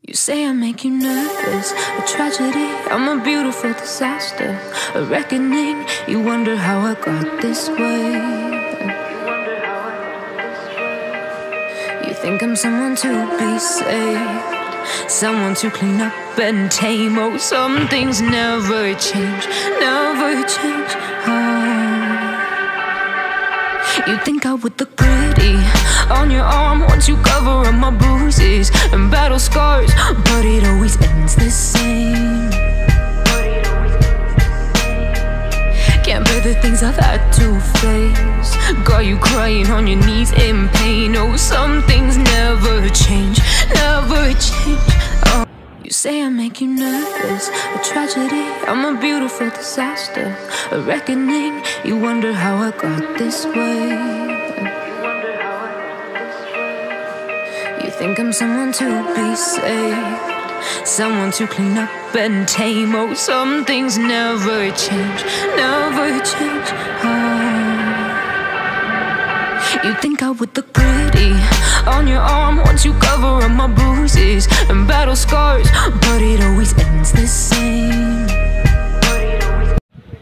You say I make you nervous, a tragedy, I'm a beautiful disaster, a reckoning, you wonder how I got this way. You think I'm someone to be saved, someone to clean up and tame. Oh, some things never change, never change. You think I would look pretty on your arm once you cover up my bruises and battle scars, but it always ends the same. Can't bear the things I've had to face, got you crying on your knees in pain. Oh, some things never change, never change. Oh. You say I make you nervous, a tragedy, I'm a beautiful disaster, a reckoning, you wonder how I got this way. You think I'm someone to be saved, someone to clean up and tame. Oh, some things never change, never change. You think I would look pretty on your arm once you cover up my bruises and battle scars, but it always ends the same.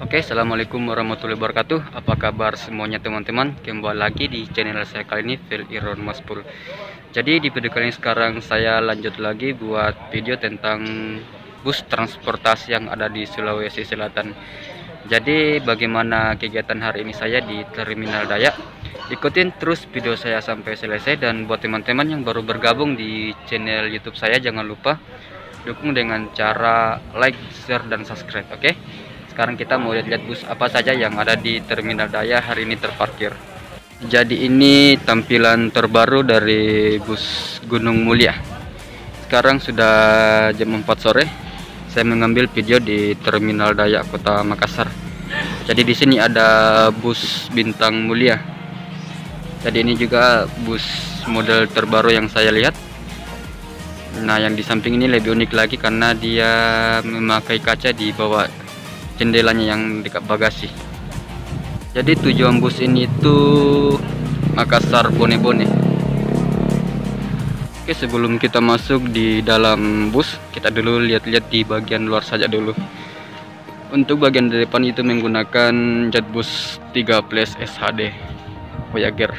Oke, assalamualaikum warahmatullahi wabarakatuh. Apa kabar semuanya teman-teman? Kembali lagi di channel saya kali ini, Phil Iron Maspul. Jadi di video kali ini sekarang saya lanjut lagi buat video tentang bus transportasi yang ada di Sulawesi Selatan. Jadi bagaimana kegiatan hari ini saya di Terminal Dayak? Ikutin terus video saya sampai selesai, dan buat teman-teman yang baru bergabung di channel YouTube saya, jangan lupa dukung dengan cara like, share, dan subscribe. Oke? Sekarang kita mau lihat bus apa saja yang ada di Terminal Dayak hari ini terparkir. Jadi ini tampilan terbaru dari bus Gunung Mulia. Sekarang sudah jam 4 sore. Saya mengambil video di Terminal Dayak Kota Makassar. Jadi di sini ada bus Bintang Mulia. Jadi ini juga bus model terbaru yang saya lihat. Nah, yang di samping ini lebih unik lagi karena dia memakai kaca di bawah jendelanya yang dekat bagasi. Jadi tujuan bus ini itu Makassar Bone-Bone. Oke, sebelum kita masuk di dalam bus, kita dulu lihat-lihat di bagian luar saja dulu. Untuk bagian depan itu menggunakan Jetbus 3 Plus SHD Voyager.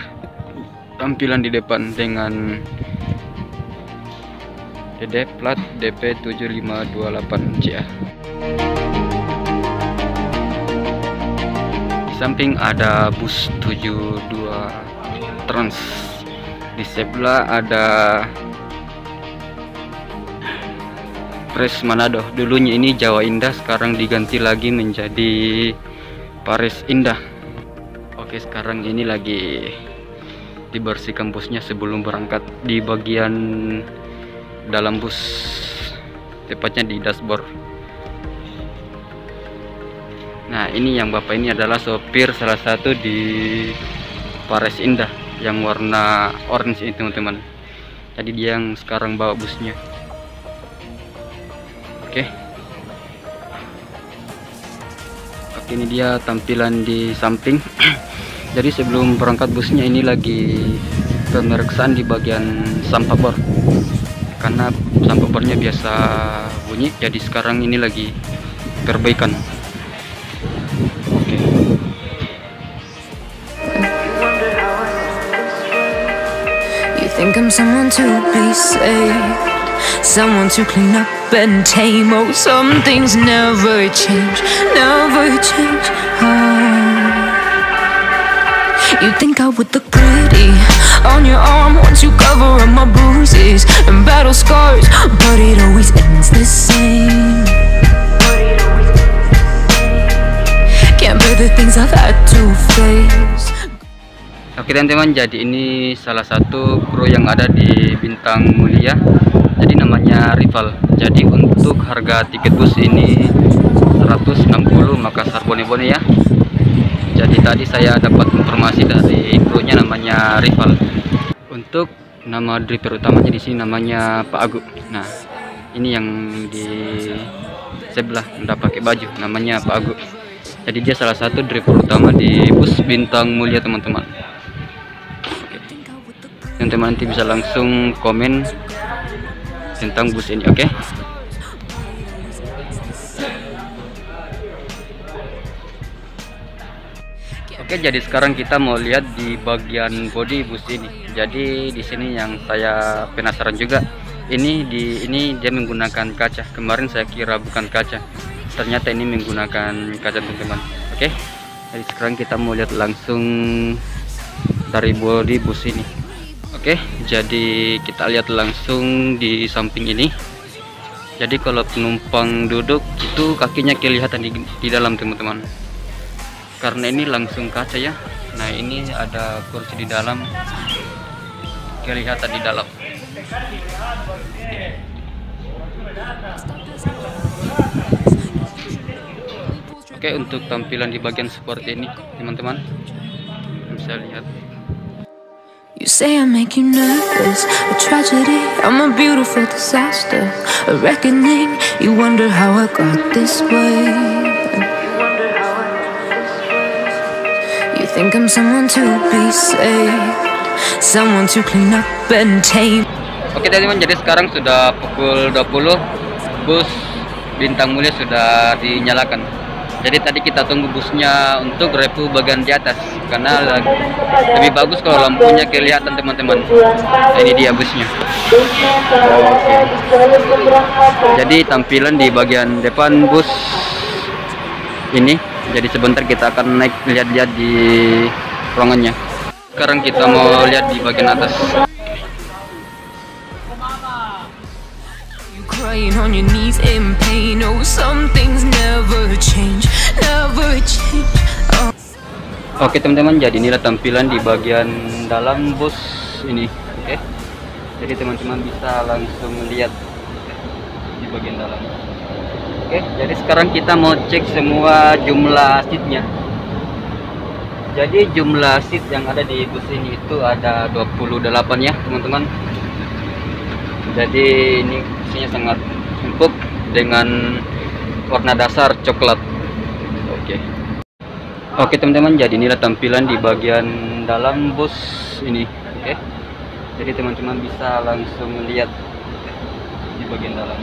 Tampilan di depan dengan DD plat DP7528CA. Di samping ada bus 72 Trans. Di sebelah ada Pres Manado. Dulunya ini Jawa Indah, sekarang diganti lagi menjadi Paris Indah. Oke, sekarang ini lagi dibersihkan busnya sebelum berangkat di bagian dalam bus, tepatnya di dashboard. Nah, ini yang bapak ini adalah sopir salah satu di Paris Indah yang warna orange ini teman-teman. Jadi dia yang sekarang bawa busnya. Oke, ini dia tampilan di samping. Jadi sebelum berangkat busnya ini lagi pemeriksaan di bagian sampah bor, karena sampah bornya biasa bunyi. Jadi sekarang ini lagi perbaikan. Oke. You think I'm someone to be saved, someone to clean up and tame. Oh, some things never change, never change. You think I would look pretty on your arm once you cover up my bruises and battle scars, but it always ends the same. Can't bear the things I've had to face. Oke teman-teman, jadi ini salah satu kru yang ada di Bintang Mulia. Jadi namanya Rival. Jadi untuk harga tiket bus ini 160 Makassar Bone-Bone ya. Jadi tadi saya dapat informasi dari krunya namanya Rival. Untuk nama driver utamanya di sini namanya Pak Agu. Nah, ini yang di sebelah udah pakai baju namanya Pak Agu. Jadi dia salah satu driver utama di bus Bintang Mulia teman-teman. Teman-teman nanti bisa langsung komen tentang bus ini. Oke. Oke, jadi sekarang kita mau lihat di bagian bodi bus ini. Jadi di sini yang saya penasaran juga, ini dia menggunakan kaca. Kemarin saya kira bukan kaca, ternyata ini menggunakan kaca, teman-teman. Oke, jadi sekarang kita mau lihat langsung dari bodi bus ini. Oke, jadi kita lihat langsung di samping ini. Jadi kalau penumpang duduk itu kakinya kelihatan di dalam, teman-teman, karena ini langsung kaca ya. Nah, ini ada kursi di dalam, kelihatan di dalam. Oke, untuk tampilan di bagian seperti ini, teman-teman, bisa lihat. You say I make you nervous, a tragedy, I'm a beautiful disaster, a reckoning, you wonder how I got this way. You think I'm someone to be saved, someone to clean up and tame. Oke, teman-teman, jadi sekarang sudah pukul 20, bus Bintang Mulia sudah dinyalakan. Jadi tadi kita tunggu busnya untuk repu bagian di atas, karena lebih bagus kalau lampunya kelihatan, teman-teman. Nah, ini dia busnya. Oke. Jadi tampilan di bagian depan bus ini. Jadi sebentar kita akan naik lihat-lihat di ruangannya. Sekarang kita mau lihat di bagian atas. Crying on your knees in pain. Oh, some things never change, never change. Oh. Oke, teman-teman, jadi inilah tampilan di bagian dalam bus ini. Oke, jadi teman-teman bisa langsung lihat di bagian dalam. Oke, jadi sekarang kita mau cek semua jumlah seatnya. Jadi jumlah seat yang ada di bus ini itu ada 28 ya, teman-teman. Jadi ini isinya sangat empuk dengan warna dasar coklat. Oke, teman-teman, jadi inilah tampilan di bagian dalam bus ini. Oke, jadi teman-teman bisa langsung lihat di bagian dalam.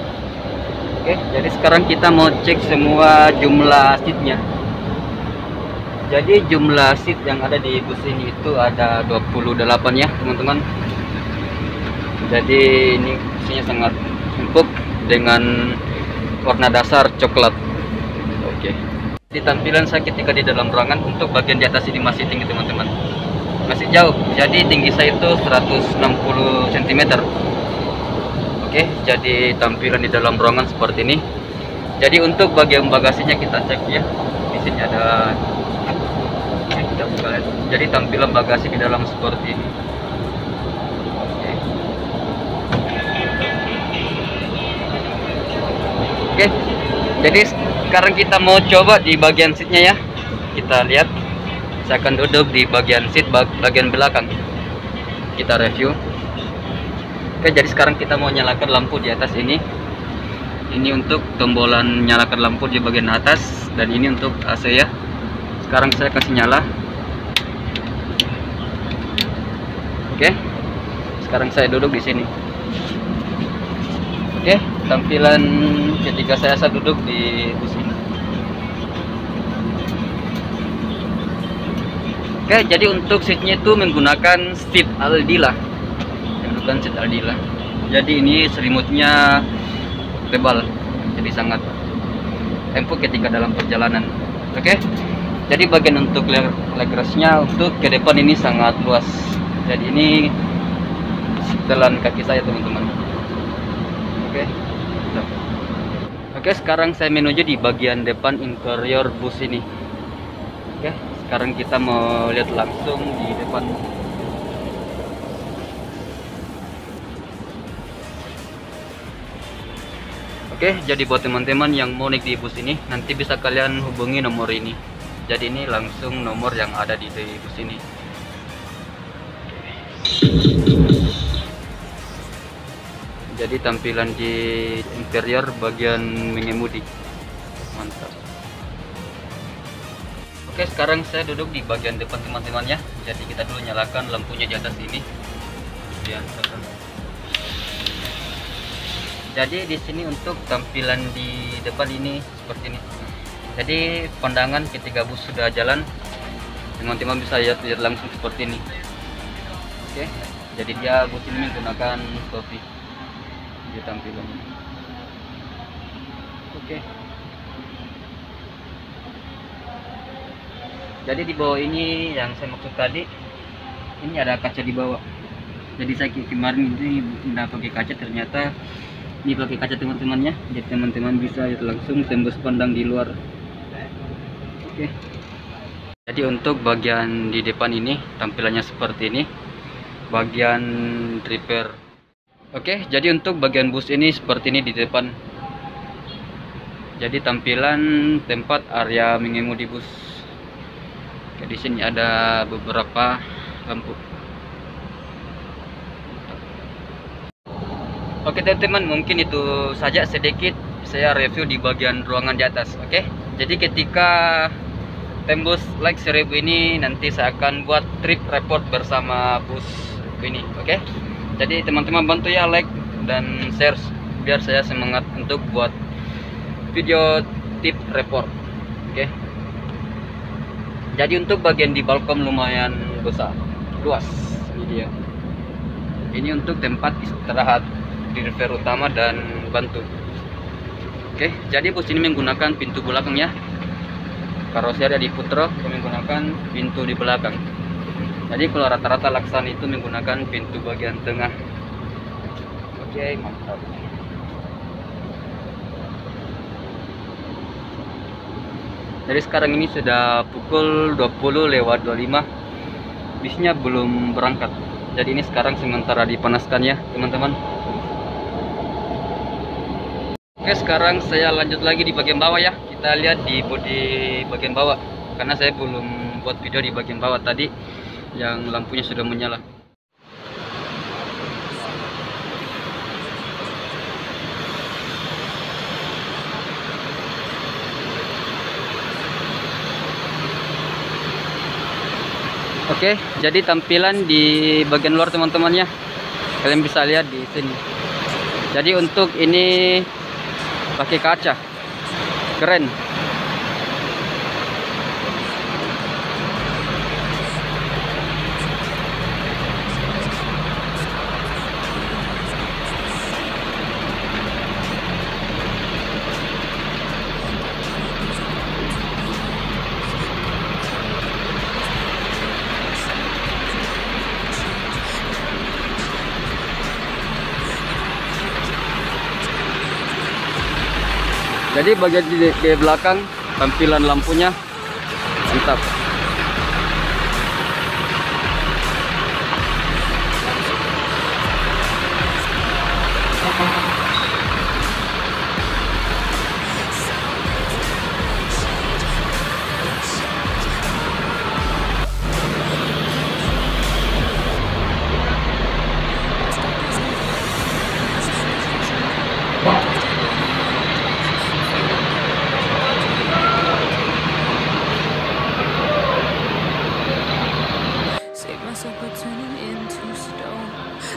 Oke, jadi sekarang kita mau cek semua jumlah seatnya. Jadi jumlah seat yang ada di bus ini itu ada 28 ya, teman-teman. Jadi ini isinya sangat empuk dengan warna dasar coklat. Oke. Di tampilan saya ketika di dalam ruangan, untuk bagian di atas ini masih tinggi, teman-teman. Masih jauh. Jadi tinggi saya itu 160 cm. Oke, jadi tampilan di dalam ruangan seperti ini. Jadi untuk bagian bagasinya kita cek ya. Di sini ada, kita buka lihat. Jadi tampilan bagasi di dalam seperti ini. Oke, jadi sekarang kita mau coba di bagian seatnya ya. Kita lihat. Saya akan duduk di bagian seat bagian belakang. Kita review. Oke, jadi sekarang kita mau nyalakan lampu di atas ini. Ini untuk tombolan nyalakan lampu di bagian atas, dan ini untuk AC ya. Sekarang saya kasih nyala. Oke, sekarang saya duduk di sini. Oke, tampilan ketika saya duduk di bus ini. Oke, jadi untuk seatnya itu menggunakan seat Aldila. Menggunakan seat Aldila. Jadi ini selimutnya tebal, jadi sangat empuk ketika dalam perjalanan. Oke, jadi bagian untuk leg restnya untuk ke depan ini sangat luas. Jadi ini setelan kaki saya, teman-teman. Oke, sekarang saya menuju di bagian depan interior bus ini. Oke, sekarang kita mau lihat langsung di depan. Oke, jadi buat teman-teman yang mau naik di bus ini, nanti bisa kalian hubungi nomor ini. Jadi ini langsung nomor yang ada di bus ini. Jadi tampilan di interior bagian mengemudi, mantap. Oke, sekarang saya duduk di bagian depan, teman-teman ya. Jadi kita dulu nyalakan lampunya di atas ini. Kemudian Jadi di sini untuk tampilan di depan ini seperti ini. Jadi pandangan ketika bus sudah jalan, teman-teman bisa lihat langsung seperti ini. Oke, jadi dia bus ini menggunakan topi di tampilannya. Oke. Jadi di bawah ini yang saya maksud tadi, ini ada kaca di bawah. Jadi saya kemarin ini tidak pakai kaca, ternyata ini pakai kaca teman-temannya. Jadi teman-teman bisa lihat langsung tembus pandang di luar. Oke. Jadi untuk bagian di depan ini tampilannya seperti ini. Bagian repair. Oke, jadi untuk bagian bus ini seperti ini di depan. Jadi tampilan tempat area mengemudi bus. Di sini ada beberapa lampu. Oke teman-teman, mungkin itu saja sedikit saya review di bagian ruangan di atas. Oke, jadi ketika tembus like 1000 ini, nanti saya akan buat trip report bersama bus ini. Oke, jadi teman-teman bantu ya like dan share biar saya semangat untuk buat video tip report. Oke. Jadi untuk bagian di balkon lumayan besar, luas ini dia. Ini untuk tempat istirahat driver utama dan bantu. Oke, jadi bus ini menggunakan pintu belakang ya. Karoseri di Putro menggunakan pintu di belakang. Jadi kalau rata-rata Laksan itu menggunakan pintu bagian tengah. Oke, mantap. Jadi sekarang ini sudah pukul 20:25. Bisnya belum berangkat. Jadi ini sekarang sementara dipanaskan ya, teman-teman. Oke, sekarang saya lanjut lagi di bagian bawah ya. Kita lihat di bodi bagian bawah. Karena saya belum buat video di bagian bawah tadi yang lampunya sudah menyala. Oke, jadi tampilan di bagian luar teman-temannya, kalian bisa lihat di sini. Jadi untuk ini pakai kaca, keren. Jadi bagian di belakang tampilan lampunya mantap.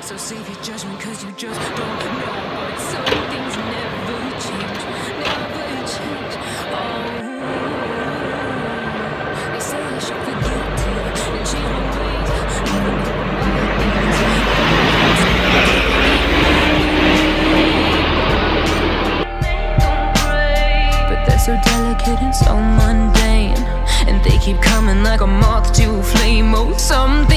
So save your judgment cause you just don't know. But some things never change, never change. Oh, they say I should forget to and change my ways. But they're so delicate and so mundane, and they keep coming like a moth to a flame. Oh, some